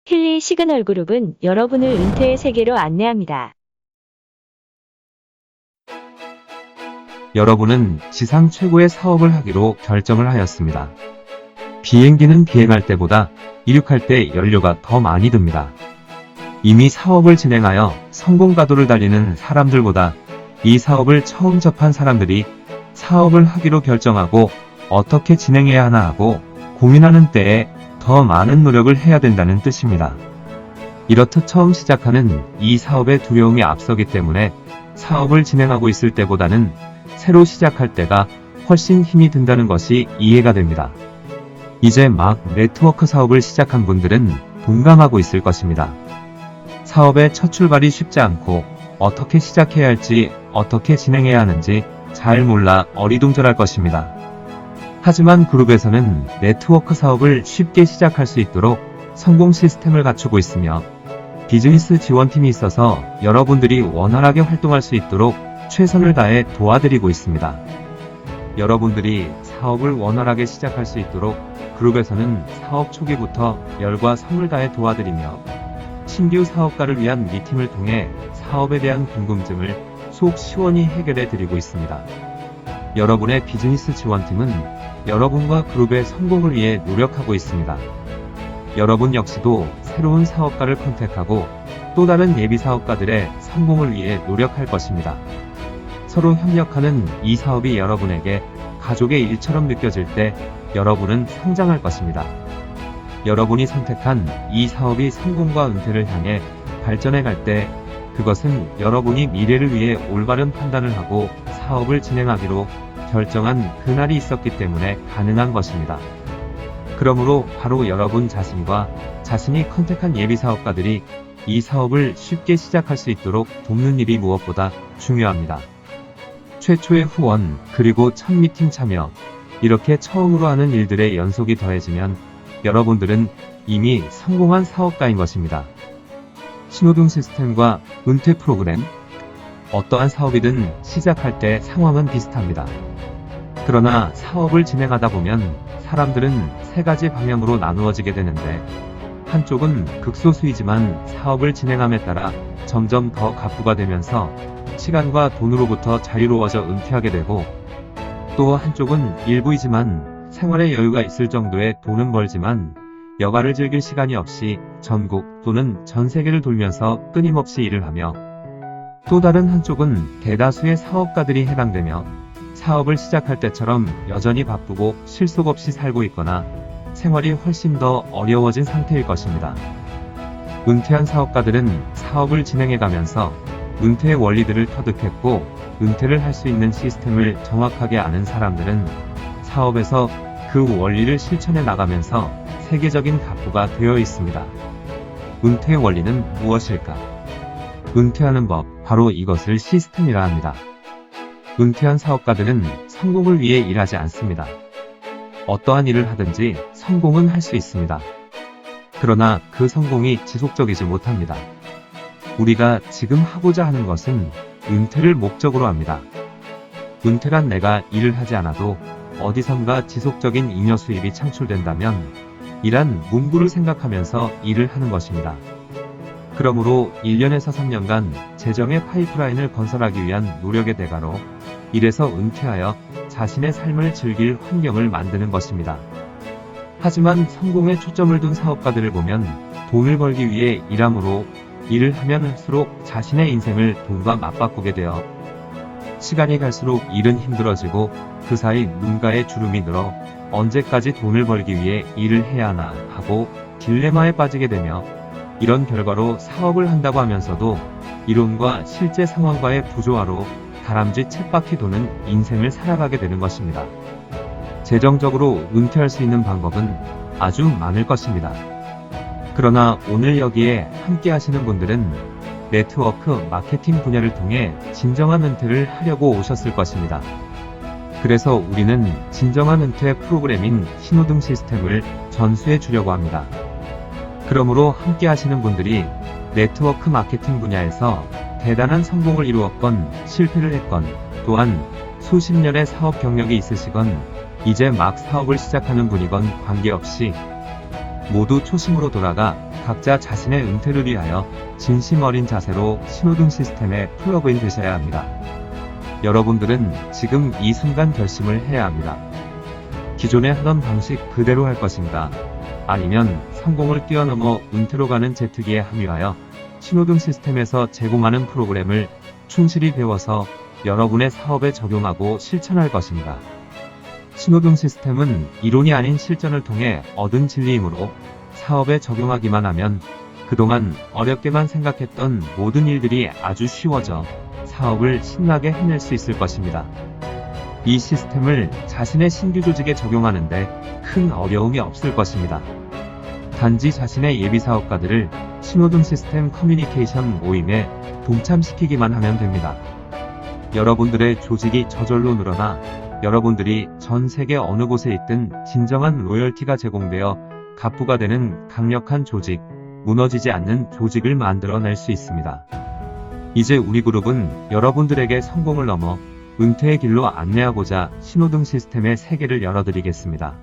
힐리 시그널 그룹은 여러분을 은퇴의 세계로 안내합니다. 여러분은 지상 최고의 사업을 하기로 결정을 하였습니다. 비행기는 비행할 때보다 이륙할 때 연료가 더 많이 듭니다. 이미 사업을 진행하여 성공 가도를 달리는 사람들보다 이 사업을 처음 접한 사람들이 사업을 하기로 결정하고 어떻게 진행해야 하나 하고 고민하는 때에 더 많은 노력을 해야 된다는 뜻입니다. 이렇듯 처음 시작하는 이 사업에 두려움이 앞서기 때문에 사업을 진행하고 있을 때보다는 새로 시작할 때가 훨씬 힘이 든다는 것이 이해가 됩니다. 이제 막 네트워크 사업을 시작한 분들은 동감하고 있을 것입니다. 사업의 첫 출발이 쉽지 않고 어떻게 시작해야 할지 어떻게 진행해야 하는지 잘 몰라 어리둥절할 것입니다. 하지만 그룹에서는 네트워크 사업을 쉽게 시작할 수 있도록 성공 시스템을 갖추고 있으며 비즈니스 지원팀이 있어서 여러분들이 원활하게 활동할 수 있도록 최선을 다해 도와드리고 있습니다. 여러분들이 사업을 원활하게 시작할 수 있도록 그룹에서는 사업 초기부터 열과 성을 다해 도와드리며 신규 사업가를 위한 미팅을 통해 사업에 대한 궁금증을 속 시원히 해결해 드리고 있습니다. 여러분의 비즈니스 지원팀은 여러분과 그룹의 성공을 위해 노력하고 있습니다. 여러분 역시도 새로운 사업가를 컨택하고 또 다른 예비 사업가들의 성공을 위해 노력할 것입니다. 서로 협력하는 이 사업이 여러분에게 가족의 일처럼 느껴질 때 여러분은 성장할 것입니다. 여러분이 선택한 이 사업이 성공과 은퇴를 향해 발전해 갈 때 그것은 여러분이 미래를 위해 올바른 판단을 하고 사업을 진행하기로 결정한 그날이 있었기 때문에 가능한 것입니다. 그러므로 바로 여러분 자신과 자신이 컨택한 예비 사업가들이 이 사업을 쉽게 시작할 수 있도록 돕는 일이 무엇보다 중요합니다. 최초의 후원, 그리고 첫 미팅 참여, 이렇게 처음으로 하는 일들의 연속이 더해지면 여러분들은 이미 성공한 사업가인 것입니다. 신호등 시스템과 은퇴 프로그램, 어떠한 사업이든 시작할 때 상황은 비슷합니다. 그러나 사업을 진행하다 보면 사람들은 세 가지 방향으로 나누어지게 되는데 한쪽은 극소수이지만 사업을 진행함에 따라 점점 더 갑부가 되면서 시간과 돈으로부터 자유로워져 은퇴하게 되고 또 한쪽은 일부이지만 생활에 여유가 있을 정도의 돈은 벌지만 여가를 즐길 시간이 없이 전국 또는 전 세계를 돌면서 끊임없이 일을 하며 또 다른 한쪽은 대다수의 사업가들이 해당되며 사업을 시작할 때처럼 여전히 바쁘고 실속 없이 살고 있거나 생활이 훨씬 더 어려워진 상태일 것입니다. 은퇴한 사업가들은 사업을 진행해가면서 은퇴의 원리들을 터득했고 은퇴를 할 수 있는 시스템을 정확하게 아는 사람들은 사업에서 그 원리를 실천해 나가면서 세계적인 갑부가 되어 있습니다. 은퇴의 원리는 무엇일까? 은퇴하는 법, 바로 이것을 시스템이라 합니다. 은퇴한 사업가들은 성공을 위해 일하지 않습니다. 어떠한 일을 하든지 성공은 할 수 있습니다. 그러나 그 성공이 지속적이지 못합니다. 우리가 지금 하고자 하는 것은 은퇴를 목적으로 합니다. 은퇴란 내가 일을 하지 않아도 어디선가 지속적인 잉여 수입이 창출된다면 이란 문구를 생각하면서 일을 하는 것입니다. 그러므로 1년에서 3년간 재정의 파이프라인을 건설하기 위한 노력의 대가로 일에서 은퇴하여 자신의 삶을 즐길 환경을 만드는 것입니다. 하지만 성공에 초점을 둔 사업가들을 보면 돈을 벌기 위해 일함으로 일을 하면 할수록 자신의 인생을 돈과 맞바꾸게 되어 시간이 갈수록 일은 힘들어지고 그 사이 눈가에 주름이 늘어 언제까지 돈을 벌기 위해 일을 해야 하나 하고 딜레마에 빠지게 되며 이런 결과로 사업을 한다고 하면서도 이론과 실제 상황과의 부조화로 다람쥐 쳇바퀴 도는 인생을 살아가게 되는 것입니다. 재정적으로 은퇴할 수 있는 방법은 아주 많을 것입니다. 그러나 오늘 여기에 함께 하시는 분들은 네트워크 마케팅 분야를 통해 진정한 은퇴를 하려고 오셨을 것입니다. 그래서 우리는 진정한 은퇴 프로그램인 신호등 시스템을 전수해 주려고 합니다. 그러므로 함께 하시는 분들이 네트워크 마케팅 분야에서 대단한 성공을 이루었건 실패를 했건 또한 수십 년의 사업 경력이 있으시건 이제 막 사업을 시작하는 분이건 관계없이 모두 초심으로 돌아가 각자 자신의 은퇴를 위하여 진심 어린 자세로 신호등 시스템에 플러그인 되셔야 합니다. 여러분들은 지금 이 순간 결심을 해야 합니다. 기존에 하던 방식 그대로 할 것인가? 아니면 성공을 뛰어넘어 은퇴로 가는 제트기에 합류하여 신호등 시스템에서 제공하는 프로그램을 충실히 배워서 여러분의 사업에 적용하고 실천할 것인가? 신호등 시스템은 이론이 아닌 실전을 통해 얻은 진리이므로 사업에 적용하기만 하면 그동안 어렵게만 생각했던 모든 일들이 아주 쉬워져 사업을 신나게 해낼 수 있을 것입니다. 이 시스템을 자신의 신규 조직에 적용하는데 큰 어려움이 없을 것입니다. 단지 자신의 예비 사업가들을 신호등 시스템 커뮤니케이션 모임에 동참시키기만 하면 됩니다. 여러분들의 조직이 저절로 늘어나 여러분들이 전 세계 어느 곳에 있든 진정한 로열티가 제공되어 갑부가 되는 강력한 조직, 무너지지 않는 조직을 만들어낼 수 있습니다. 이제 우리 그룹은 여러분들에게 성공을 넘어 은퇴의 길로 안내하고자 신호등 시스템의 세계를 열어드리겠습니다.